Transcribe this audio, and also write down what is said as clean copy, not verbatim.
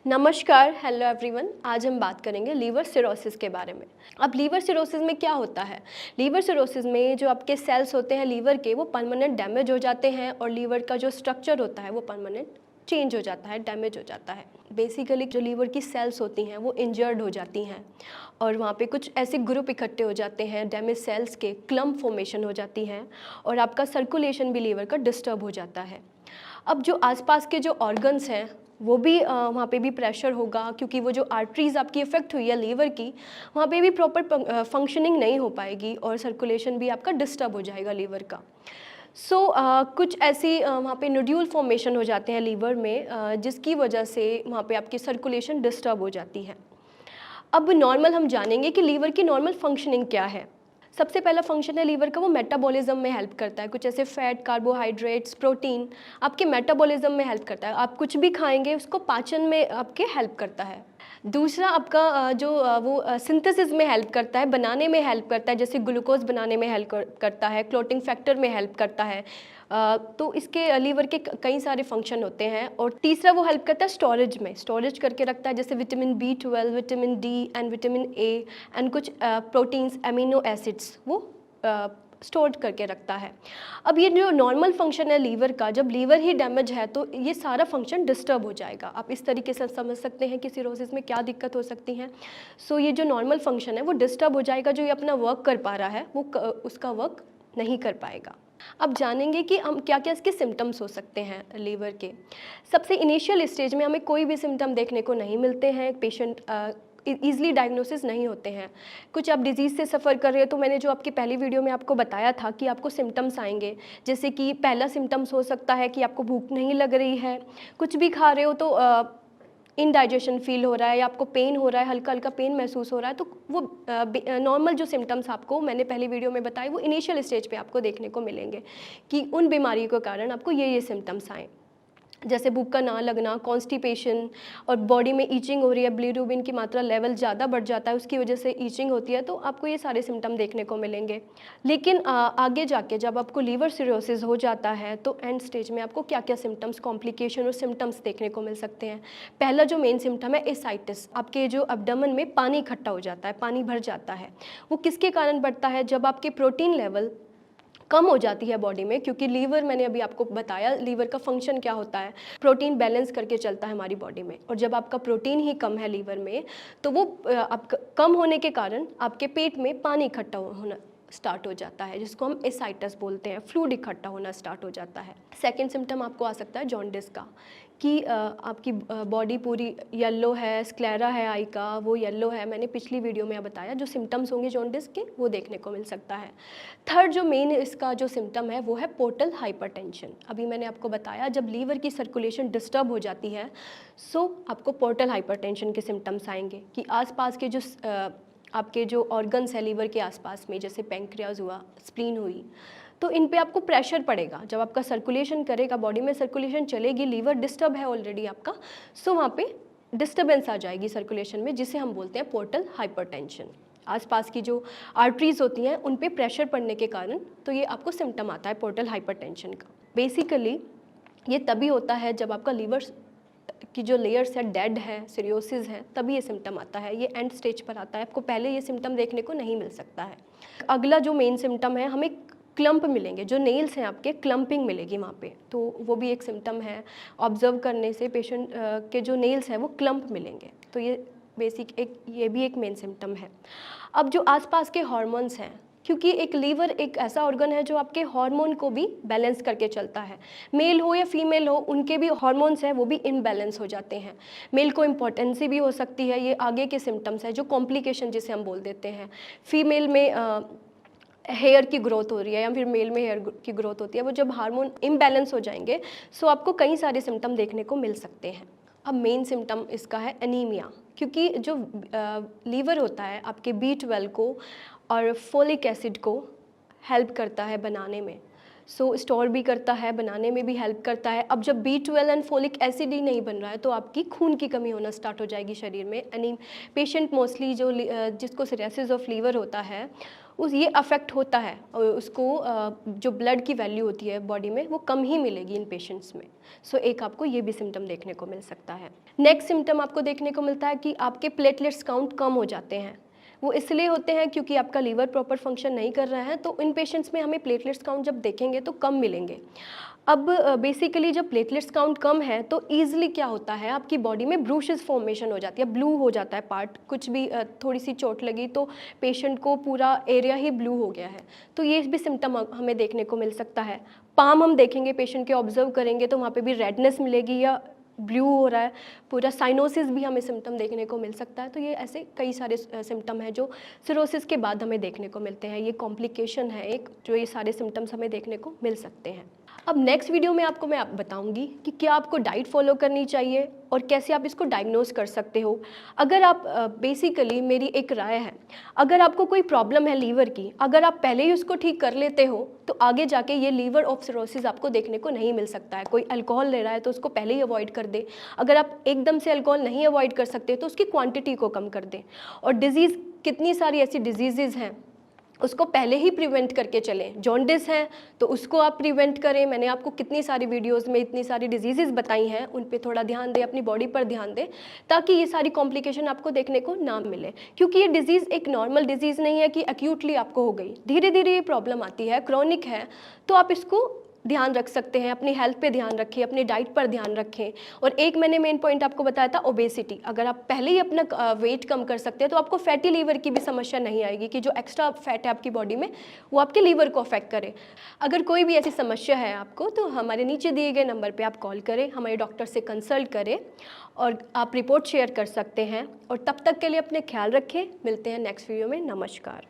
नमस्कार, hello everyone. आज हम बात करेंगे लीवर सिरोसिस के बारे में। अब लीवर सिरोसिस में क्या होता है? लीवर सिरोसिस में जो आपके सेल्स होते हैं लीवर के, वो परमानेंट डैमेज हो जाते हैं और लीवर का जो स्ट्रक्चर होता है वो परमानेंट चेंज हो जाता है, डैमेज हो जाता है। बेसिकली जो लीवर की सेल्स होती हैं वो इंजर्ड हो जाती हैं और वहाँ पे कुछ ऐसे ग्रुप इकट्ठे हो जाते हैं, डैमेज सेल्स के क्लम्प फॉर्मेशन हो जाती है और आपका सर्कुलेशन भी लीवर का डिस्टर्ब हो जाता है। अब जो आसपास के जो ऑर्गन्स हैं वो भी वहाँ पे भी प्रेशर होगा, क्योंकि वो जो आर्टरीज आपकी इफेक्ट हुई है लीवर की, वहाँ पे भी प्रॉपर फंक्शनिंग नहीं हो पाएगी और सर्कुलेशन भी आपका डिस्टर्ब हो जाएगा लीवर का। कुछ ऐसी वहाँ पे नोड्यूल फॉर्मेशन हो जाते हैं लीवर में, जिसकी वजह से वहाँ पे आपकी सर्कुलेशन डिस्टर्ब हो जाती है। अब नॉर्मल हम जानेंगे कि लीवर की नॉर्मल फंक्शनिंग क्या है। सबसे पहला फंक्शन है लीवर का, वो मेटाबॉलिज्म में हेल्प करता है। कुछ ऐसे फैट, कार्बोहाइड्रेट्स, प्रोटीन आपके मेटाबॉलिज्म में हेल्प करता है। आप कुछ भी खाएंगे उसको पाचन में आपके हेल्प करता है। दूसरा आपका वो सिंथेसिस में हेल्प करता है, बनाने में हेल्प करता है, जैसे ग्लूकोज बनाने में हेल्प करता है, क्लोटिंग फैक्टर में हेल्प करता है। तो इसके लीवर के कई सारे फंक्शन होते हैं। और तीसरा वो हेल्प करता है स्टोरेज में, स्टोरेज करके रखता है, जैसे vitamin B12, vitamin D and vitamin A and कुछ प्रोटीन्स, अमीनो एसिड्स वो स्टोर करके रखता है। अब ये जो नॉर्मल फंक्शन है लीवर का, जब लीवर ही डैमेज है तो ये सारा फंक्शन डिस्टर्ब हो जाएगा। आप इस तरीके से समझ सकते हैं कि सिरोसिस में क्या दिक्कत हो सकती है। ये जो नॉर्मल फंक्शन है वो डिस्टर्ब हो जाएगा। जो ये अपना वर्क कर पा रहा है वो उसका वर्क नहीं कर पाएगा। अब जानेंगे कि हम क्या क्या इसके सिम्टम्स हो सकते हैं लीवर के। सबसे इनिशियल स्टेज में हमें कोई भी सिम्टम देखने को नहीं मिलते हैं, पेशेंट ईजिली डायग्नोसिस नहीं होते हैं। कुछ आप डिजीज़ से सफ़र कर रहे हो तो मैंने जो आपकी पहली वीडियो में आपको बताया था कि आपको सिम्टम्स आएंगे, जैसे कि पहला सिम्टम्स हो सकता है कि आपको भूख नहीं लग रही है, कुछ भी खा रहे हो तो इनडाइजेशन फील हो रहा है या आपको पेन हो रहा है, हल्का हल्का पेन महसूस हो रहा है। तो वो नॉर्मल जो सिम्टम्स आपको मैंने पहली वीडियो में बताए वो इनिशियल स्टेज पे आपको देखने को मिलेंगे कि उन बीमारियों के कारण आपको ये सिम्टम्स आए, जैसे भूख का ना लगना, कॉन्स्टिपेशन और बॉडी में ईचिंग हो रही है, बिलीरुबिन की मात्रा लेवल ज़्यादा बढ़ जाता है, उसकी वजह से ईचिंग होती है। तो आपको ये सारे सिम्टम देखने को मिलेंगे। लेकिन आगे जाके जब आपको लीवर सिरोसिस हो जाता है तो एंड स्टेज में आपको क्या क्या सिम्टम्स, कॉम्प्लिकेशन और सिम्टम्स देखने को मिल सकते हैं। पहला जो मेन सिम्टम है एसाइटिस, आपके जो एब्डोमेन में पानी इकट्ठा हो जाता है, पानी भर जाता है। वो किसके कारण बढ़ता है? जब आपके प्रोटीन लेवल कम हो जाती है बॉडी में, क्योंकि लीवर, मैंने अभी आपको बताया लीवर का फंक्शन क्या होता है, प्रोटीन बैलेंस करके चलता है हमारी बॉडी में। और जब आपका प्रोटीन ही कम है लीवर में तो वो आपका कम होने के कारण आपके पेट में पानी इकट्ठा होना स्टार्ट हो जाता है, जिसको हम एसाइटस बोलते हैं। फ्लूइड इकट्ठा होना स्टार्ट हो जाता है। सेकेंड सिम्टम आपको आ सकता है जॉन्डिस का, कि आपकी बॉडी पूरी येलो है, स्क्लेरा है आई का, वो येलो है। मैंने पिछली वीडियो में बताया जो सिम्टम्स होंगे जॉन्डिस के वो देखने को मिल सकता है। थर्ड जो मेन इसका जो सिम्टम है वो है पोर्टल हाइपरटेंशन। अभी मैंने आपको बताया जब लीवर की सर्कुलेशन डिस्टर्ब हो जाती है आपको पोर्टल हाइपरटेंशन के सिम्टम्स आएंगे, कि आसपास के जो आपके जो ऑर्गन्स है लीवर के आसपास में, जैसे पैंक्रियाज हुआ, स्प्लीन हुई, तो इन पे आपको प्रेशर पड़ेगा। जब आपका सर्कुलेशन करेगा, बॉडी में सर्कुलेशन चलेगी, लीवर डिस्टर्ब है ऑलरेडी आपका, वहाँ पे डिस्टर्बेंस आ जाएगी सर्कुलेशन में, जिसे हम बोलते हैं पोर्टल हाइपरटेंशन। आसपास की जो आर्टरीज होती हैं उन पे प्रेशर पड़ने के कारण तो ये आपको सिम्टम आता है पोर्टल हाइपरटेंशन का। बेसिकली ये तभी होता है जब आपका लीवर की जो लेयर्स है डेड है, सिरोसिस है, तभी ये सिम्टम आता है। ये एंड स्टेज पर आता है, आपको पहले ये सिम्टम देखने को नहीं मिल सकता है। अगला जो मेन सिम्टम है, हमें क्लम्प मिलेंगे, जो नेल्स हैं आपके, क्लम्पिंग मिलेगी वहाँ पे, तो वो भी एक सिम्टम है। ऑब्जर्व करने से पेशेंट के जो नेल्स हैं वो क्लम्प मिलेंगे, तो ये ये भी एक मेन सिम्टम है। अब जो आसपास के हार्मोन्स हैं, क्योंकि एक लीवर एक ऐसा ऑर्गन है जो आपके हार्मोन को भी बैलेंस करके चलता है। मेल हो या फीमेल हो, उनके भी हार्मोन्स हैं वो भी इनबैलेंस हो जाते हैं। मेल को इम्पोर्टेंसी भी हो सकती है, ये आगे के सिम्टम्स है, जो कॉम्प्लिकेशन जिसे हम बोल देते हैं। फीमेल में हेयर की ग्रोथ हो रही है या फिर मेल में हेयर की ग्रोथ होती है, वो जब हार्मोन इम्बैलेंस हो जाएंगे आपको कई सारे सिम्टम देखने को मिल सकते हैं। अब मेन सिम्टम इसका है एनीमिया, क्योंकि जो लीवर होता है आपके B12 को और फोलिक एसिड को हेल्प करता है बनाने में, स्टोर भी करता है, बनाने में भी हेल्प करता है। अब जब B12 एंड फोलिक एसिड ही नहीं बन रहा है तो आपकी खून की कमी होना स्टार्ट हो जाएगी शरीर में। पेशेंट मोस्टली जो जिसको सिरोसिस ऑफ लीवर होता है उस ये अफेक्ट होता है और उसको जो ब्लड की वैल्यू होती है बॉडी में वो कम ही मिलेगी इन पेशेंट्स में। सो एक आपको ये भी सिम्टम देखने को मिल सकता है। नेक्स्ट सिम्टम आपको देखने को मिलता है कि आपके प्लेटलेट्स काउंट कम हो जाते हैं। वो इसलिए होते हैं क्योंकि आपका लीवर प्रॉपर फंक्शन नहीं कर रहा है, तो इन पेशेंट्स में हमें प्लेटलेट्स काउंट जब देखेंगे तो कम मिलेंगे। अब बेसिकली जब प्लेटलेट्स काउंट कम है तो ईजिली क्या होता है, आपकी बॉडी में ब्रूशेस फॉर्मेशन हो जाती है, ब्लू हो जाता है पार्ट, कुछ भी थोड़ी सी चोट लगी तो पेशेंट को पूरा एरिया ही ब्लू हो गया है। तो ये भी सिम्टम हमें देखने को मिल सकता है। पाम हम देखेंगे पेशेंट के, ऑब्जर्व करेंगे तो वहाँ पे भी रेडनेस मिलेगी या ब्लू हो रहा है, पूरा साइनोसिस भी हमें सिम्टम देखने को मिल सकता है। तो ये ऐसे कई सारे सिम्टम हैं जो सिरोसिस के बाद हमें देखने को मिलते हैं। ये कॉम्प्लिकेशन है एक, जो ये सारे सिम्टम्स हमें देखने को मिल सकते हैं। अब नेक्स्ट वीडियो में आपको मैं बताऊंगी कि क्या आपको डाइट फॉलो करनी चाहिए और कैसे आप इसको डायग्नोज कर सकते हो। अगर आप बेसिकली मेरी एक राय है, अगर आपको कोई प्रॉब्लम है लीवर की, अगर आप पहले ही उसको ठीक कर लेते हो तो आगे जाके ये लीवर ऑफ सिरोसिस आपको देखने को नहीं मिल सकता है। कोई अल्कोहल ले रहा है तो उसको पहले ही अवॉइड कर दे। अगर आप एकदम से अल्कोहल नहीं अवॉइड कर सकते तो उसकी क्वांटिटी को कम कर दें। और डिजीज़, कितनी सारी ऐसी डिजीज़ हैं उसको पहले ही प्रिवेंट करके चलें। जॉन्डिस है तो उसको आप प्रिवेंट करें। मैंने आपको कितनी सारी वीडियोस में इतनी सारी डिजीज़ बताई हैं, उन पे थोड़ा ध्यान दें, अपनी बॉडी पर ध्यान दें ताकि ये सारी कॉम्प्लिकेशन आपको देखने को ना मिले। क्योंकि ये डिजीज़ एक नॉर्मल डिजीज़ नहीं है कि एक्यूटली आपको हो गई, धीरे धीरे ये प्रॉब्लम आती है, क्रॉनिक है। तो आप इसको ध्यान रख सकते हैं, अपनी हेल्थ पे ध्यान रखें, अपनी डाइट पर ध्यान रखें। और एक मैंने मेन पॉइंट आपको बताया था, ओबेसिटी। अगर आप पहले ही अपना वेट कम कर सकते हैं तो आपको फैटी लीवर की भी समस्या नहीं आएगी कि जो एक्स्ट्रा फैट है आपकी बॉडी में वो आपके लीवर को अफेक्ट करे। अगर कोई भी ऐसी समस्या है आपको तो हमारे नीचे दिए गए नंबर पर आप कॉल करें, हमारे डॉक्टर से कंसल्ट करें और आप रिपोर्ट शेयर कर सकते हैं। और तब तक के लिए अपने ख्याल रखें। मिलते हैं नेक्स्ट वीडियो में। नमस्कार।